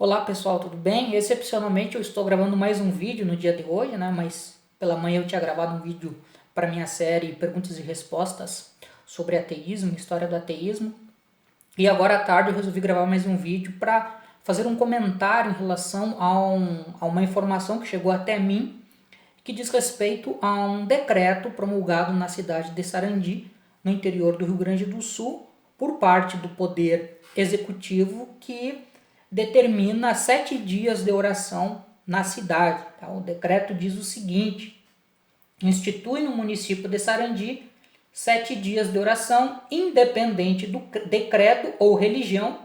Olá pessoal, tudo bem? Excepcionalmente eu estou gravando mais um vídeo no dia de hoje, né? Mas pela manhã eu tinha gravado um vídeo para minha série Perguntas e Respostas sobre ateísmo, história do ateísmo. E agora à tarde eu resolvi gravar mais um vídeo para fazer um comentário em relação a uma informação que chegou até mim que diz respeito a um decreto promulgado na cidade de Sarandi, no interior do Rio Grande do Sul, por parte do Poder Executivo, que determina 7 dias de oração na cidade. Tá? O decreto diz o seguinte: institui no município de Sarandi 7 dias de oração, independente do decreto ou religião,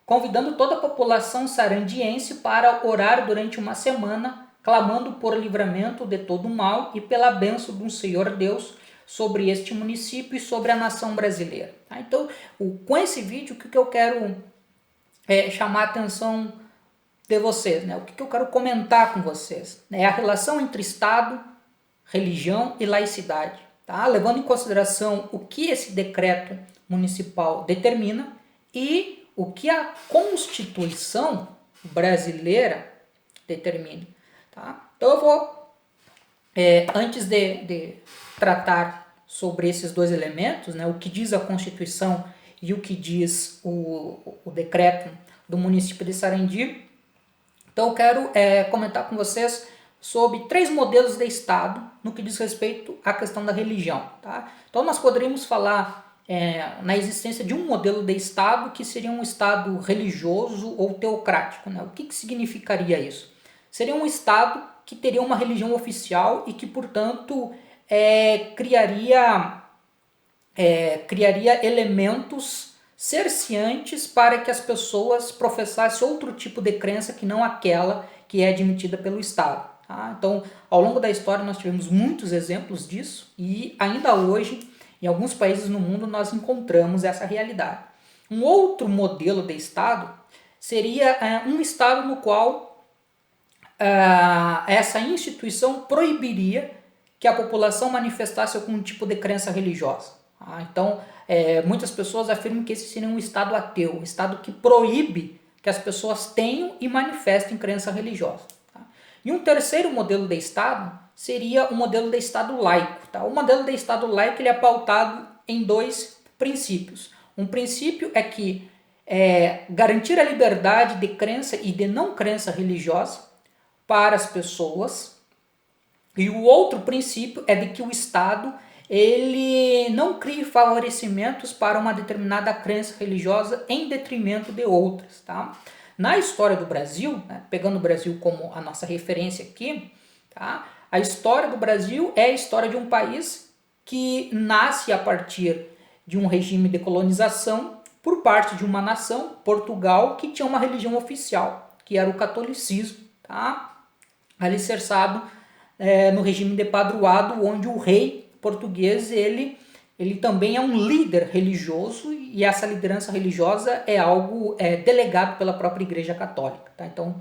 convidando toda a população sarandiense para orar durante uma semana, clamando por livramento de todo o mal e pela bênção do Senhor Deus sobre este município e sobre a nação brasileira. Tá? Então, com esse vídeo, o que eu quero chamar a atenção de vocês, né? O que eu quero comentar com vocês é a relação entre Estado, religião e laicidade, tá? Levando em consideração o que esse decreto municipal determina e o que a Constituição brasileira determina, tá? Então eu vou, antes de tratar sobre esses dois elementos, né, o que diz a Constituição e o que diz o decreto do município de Sarandi, então eu quero comentar com vocês sobre 3 modelos de Estado no que diz respeito à questão da religião. Tá? Então nós poderíamos falar na existência de um modelo de Estado que seria um Estado religioso ou teocrático. Né? O que significaria isso? Seria um Estado que teria uma religião oficial e que, portanto, criaria elementos cerceantes para que as pessoas professassem outro tipo de crença que não aquela que é admitida pelo Estado. Tá? Então, ao longo da história nós tivemos muitos exemplos disso e ainda hoje, em alguns países no mundo, nós encontramos essa realidade. Um outro modelo de Estado seria um Estado no qual essa instituição proibiria que a população manifestasse algum tipo de crença religiosa. Então, muitas pessoas afirmam que esse seria um Estado ateu, um Estado que proíbe que as pessoas tenham e manifestem crença religiosa. Tá? E um terceiro modelo de Estado seria o modelo de Estado laico. Tá? O modelo de Estado laico ele é pautado em 2 princípios. Um princípio é que garantir a liberdade de crença e de não crença religiosa para as pessoas. E o outro princípio é de que o Estado ele não crie favorecimentos para uma determinada crença religiosa em detrimento de outras. Tá? Na história do Brasil, né, pegando o Brasil como a nossa referência aqui, tá? A história do Brasil é a história de um país que nasce a partir de um regime de colonização por parte de uma nação, Portugal, que tinha uma religião oficial, que era o catolicismo, tá? Alicerçado no regime de padroado, onde o rei português ele também é um líder religioso e essa liderança religiosa é algo delegado pela própria Igreja Católica. Tá? Então,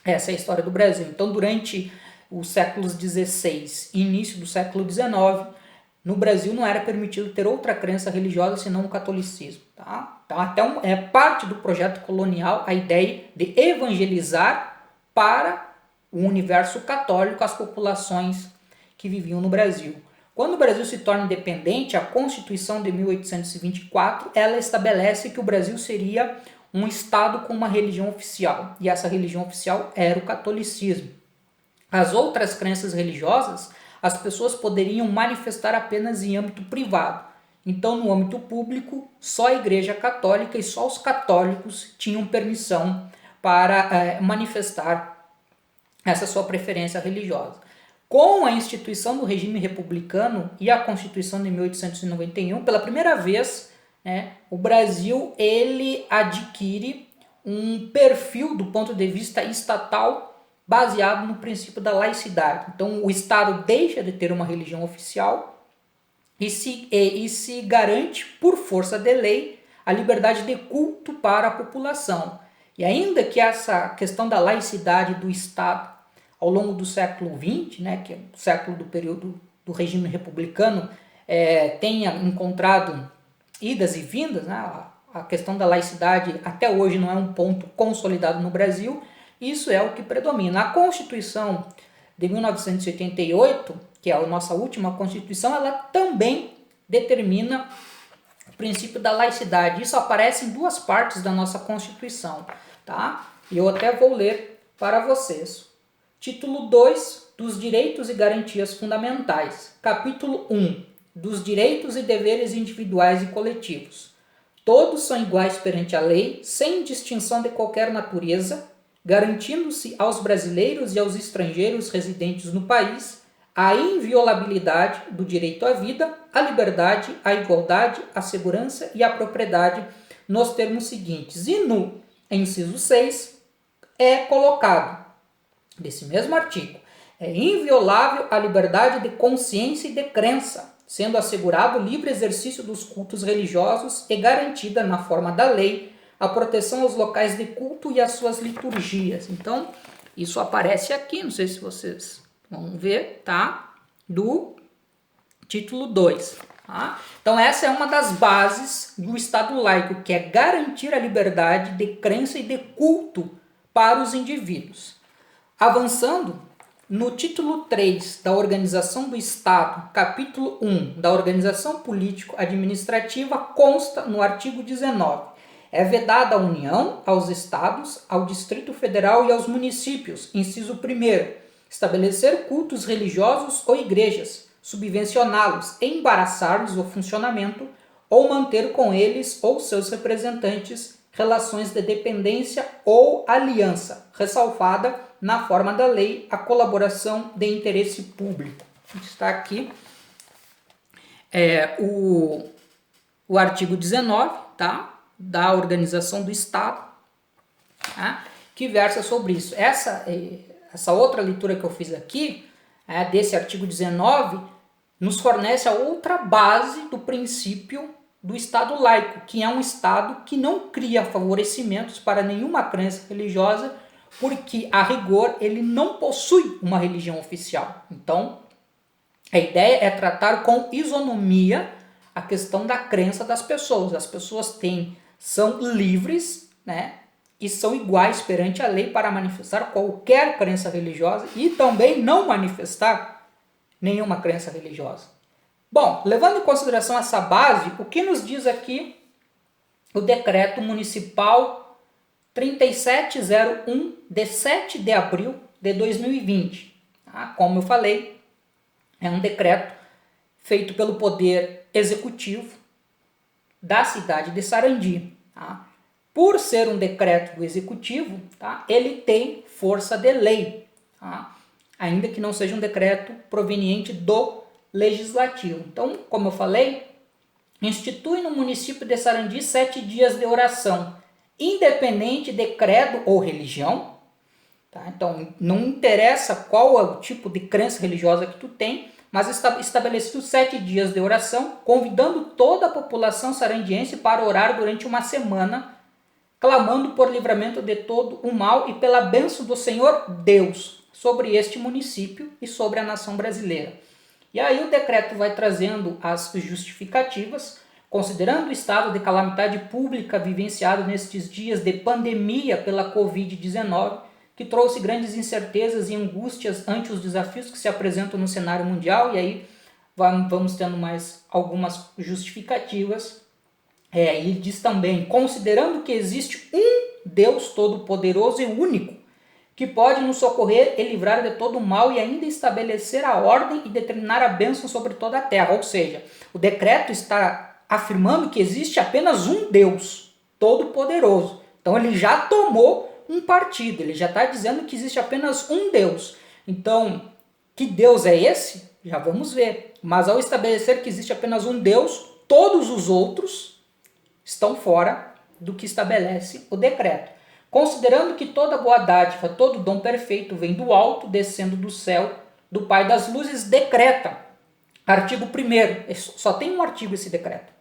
essa é a história do Brasil. Então, durante os séculos XVI e início do século XIX, no Brasil não era permitido ter outra crença religiosa senão o catolicismo. Tá? Então, até parte do projeto colonial a ideia de evangelizar para o universo católico as populações que viviam no Brasil. Quando o Brasil se torna independente, a Constituição de 1824 ela estabelece que o Brasil seria um Estado com uma religião oficial, e essa religião oficial era o catolicismo. As outras crenças religiosas, as pessoas poderiam manifestar apenas em âmbito privado. Então, no âmbito público, só a Igreja Católica e só os católicos tinham permissão para manifestar essa sua preferência religiosa. Com a instituição do regime republicano e a Constituição de 1891, pela primeira vez, né, o Brasil ele adquire um perfil do ponto de vista estatal baseado no princípio da laicidade. Então, o Estado deixa de ter uma religião oficial e se garante, por força de lei, a liberdade de culto para a população. E ainda que essa questão da laicidade do Estado ao longo do século XX, né, que é o século do período do regime republicano, tenha encontrado idas e vindas, né, a questão da laicidade até hoje não é um ponto consolidado no Brasil, isso é o que predomina. A Constituição de 1988, que é a nossa última Constituição, ela também determina o princípio da laicidade. Isso aparece em duas partes da nossa Constituição, tá? E eu até vou ler para vocês. Título 2, dos direitos e garantias fundamentais. Capítulo 1, dos direitos e deveres individuais e coletivos. Todos são iguais perante a lei, sem distinção de qualquer natureza, garantindo-se aos brasileiros e aos estrangeiros residentes no país a inviolabilidade do direito à vida, à liberdade, à igualdade, à segurança e à propriedade nos termos seguintes. E no inciso 6 é colocado, desse mesmo artigo, é inviolável a liberdade de consciência e de crença, sendo assegurado o livre exercício dos cultos religiosos e garantida, na forma da lei, a proteção aos locais de culto e às suas liturgias. Então, isso aparece aqui, não sei se vocês vão ver, tá? Do título 2. Tá? Então, essa é uma das bases do Estado laico, que é garantir a liberdade de crença e de culto para os indivíduos. Avançando, no título 3 da Organização do Estado, capítulo 1 da Organização Político-Administrativa, consta no artigo 19. É vedada à União, aos Estados, ao Distrito Federal e aos municípios, inciso 1º, estabelecer cultos religiosos ou igrejas, subvencioná-los, embaraçar-lhes o funcionamento ou manter com eles ou seus representantes relações de dependência ou aliança, ressalvada na forma da lei a colaboração de interesse público. Está aqui o artigo 19, tá? Da Organização do Estado, tá? Que versa sobre isso. Essa outra leitura que eu fiz aqui, desse artigo 19, nos fornece a outra base do princípio do Estado laico, que é um Estado que não cria favorecimentos para nenhuma crença religiosa, porque, a rigor, ele não possui uma religião oficial. Então, a ideia é tratar com isonomia a questão da crença das pessoas. As pessoas são livres, né, e são iguais perante a lei para manifestar qualquer crença religiosa e também não manifestar nenhuma crença religiosa. Bom, levando em consideração essa base, o que nos diz aqui o Decreto Municipal 3701, de 7 de abril de 2020? Como eu falei, é um decreto feito pelo Poder Executivo da cidade de Sarandi. Tá? Por ser um decreto do Executivo, tá? Ele tem força de lei, tá? Ainda que não seja um decreto proveniente do Legislativo. Então, como eu falei, institui no município de Sarandi 7 dias de oração, independente de credo ou religião. Tá? Então, não interessa qual é o tipo de crença religiosa que tu tem, mas estabelecido 7 dias de oração, convidando toda a população sarandiense para orar durante uma semana, clamando por livramento de todo o mal e pela bênção do Senhor Deus sobre este município e sobre a nação brasileira. E aí o decreto vai trazendo as justificativas, considerando o estado de calamidade pública vivenciado nestes dias de pandemia pela Covid-19, que trouxe grandes incertezas e angústias ante os desafios que se apresentam no cenário mundial, e aí vamos tendo mais algumas justificativas. E diz também, considerando que existe um Deus todo-poderoso e único, que pode nos socorrer e livrar de todo o mal e ainda estabelecer a ordem e determinar a bênção sobre toda a terra. Ou seja, o decreto está afirmando que existe apenas um Deus todo-poderoso. Então ele já tomou um partido, ele já está dizendo que existe apenas um Deus. Então, que Deus é esse? Já vamos ver. Mas ao estabelecer que existe apenas um Deus, todos os outros estão fora do que estabelece o decreto. Considerando que toda boa dádiva, todo dom perfeito vem do alto, descendo do céu, do Pai das luzes, decreta. Artigo 1º, só tem um artigo esse decreto.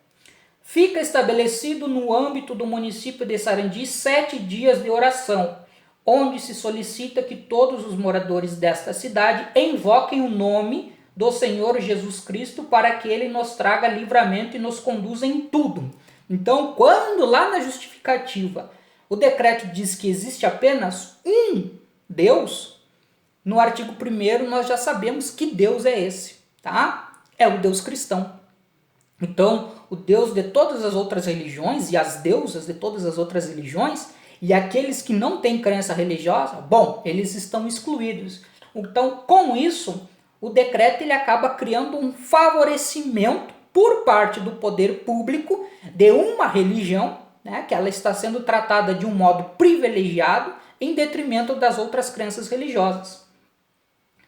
Fica estabelecido no âmbito do município de Sarandi 7 dias de oração, onde se solicita que todos os moradores desta cidade invoquem o nome do Senhor Jesus Cristo para que Ele nos traga livramento e nos conduza em tudo, Então, quando lá na justificativa o decreto diz que existe apenas um Deus, no artigo 1º nós já sabemos que Deus é esse, tá? É o Deus cristão. Então, o Deus de todas as outras religiões e as deusas de todas as outras religiões e aqueles que não têm crença religiosa, bom, eles estão excluídos. Então, com isso, o decreto ele acaba criando um favorecimento por parte do poder público de uma religião, né, que ela está sendo tratada de um modo privilegiado em detrimento das outras crenças religiosas.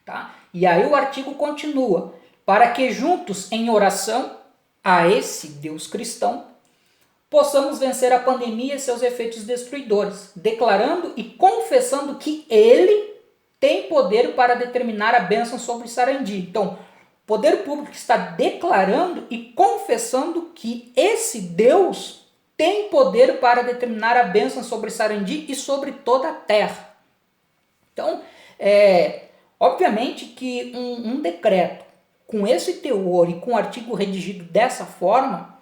Tá? E aí o artigo continua, para que juntos em oração a esse Deus cristão, possamos vencer a pandemia e seus efeitos destruidores, declarando e confessando que Ele tem poder para determinar a bênção sobre Sarandi. Então, o poder público está declarando e confessando que esse Deus tem poder para determinar a bênção sobre Sarandi e sobre toda a terra. Então, obviamente que um decreto com esse teor e com o artigo redigido dessa forma,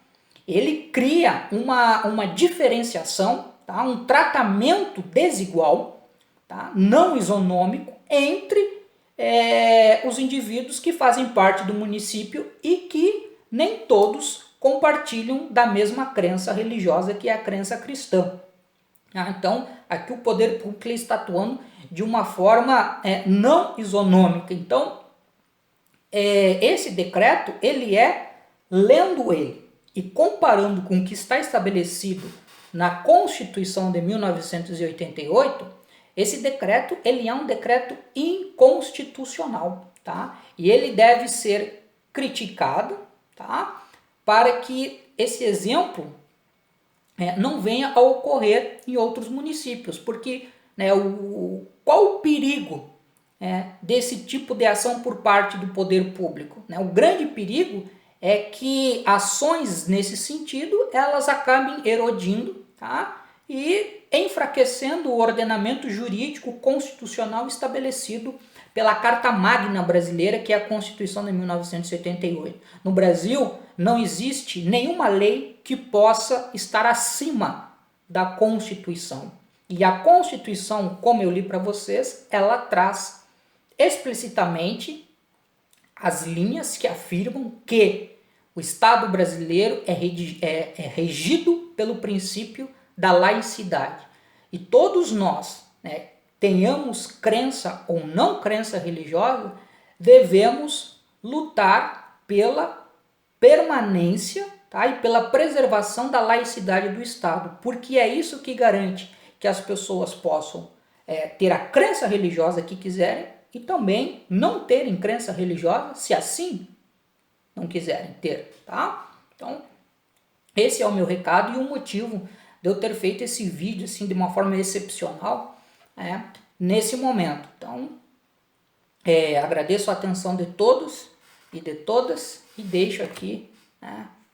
ele cria uma diferenciação, tá? Um tratamento desigual, tá? Não isonômico, entre os indivíduos que fazem parte do município e que nem todos compartilham da mesma crença religiosa que é a crença cristã. Então, aqui o poder público está atuando de uma forma não isonômica. Então, esse decreto, lendo ele e comparando com o que está estabelecido na Constituição de 1988, esse decreto ele é um decreto inconstitucional, tá? E ele deve ser criticado, tá? Para que esse exemplo não venha a ocorrer em outros municípios, porque qual o perigo desse tipo de ação por parte do poder público? O grande perigo é que ações nesse sentido elas acabem erodindo, tá? E enfraquecendo o ordenamento jurídico constitucional estabelecido pela Carta Magna brasileira, que é a Constituição de 1988. No Brasil, não existe nenhuma lei que possa estar acima da Constituição. E a Constituição, como eu li para vocês, ela traz explicitamente as linhas que afirmam que o Estado brasileiro é regido pelo princípio da laicidade. E todos nós, tenhamos crença ou não crença religiosa, devemos lutar pela permanência, tá? E pela preservação da laicidade do Estado, porque é isso que garante que as pessoas possam ter a crença religiosa que quiserem e também não terem crença religiosa, se assim não quiserem ter, tá? Então, esse é o meu recado e o motivo de eu ter feito esse vídeo assim de uma forma excepcional nesse momento. Então, agradeço a atenção de todos e de todas e deixo aqui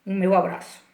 o meu abraço.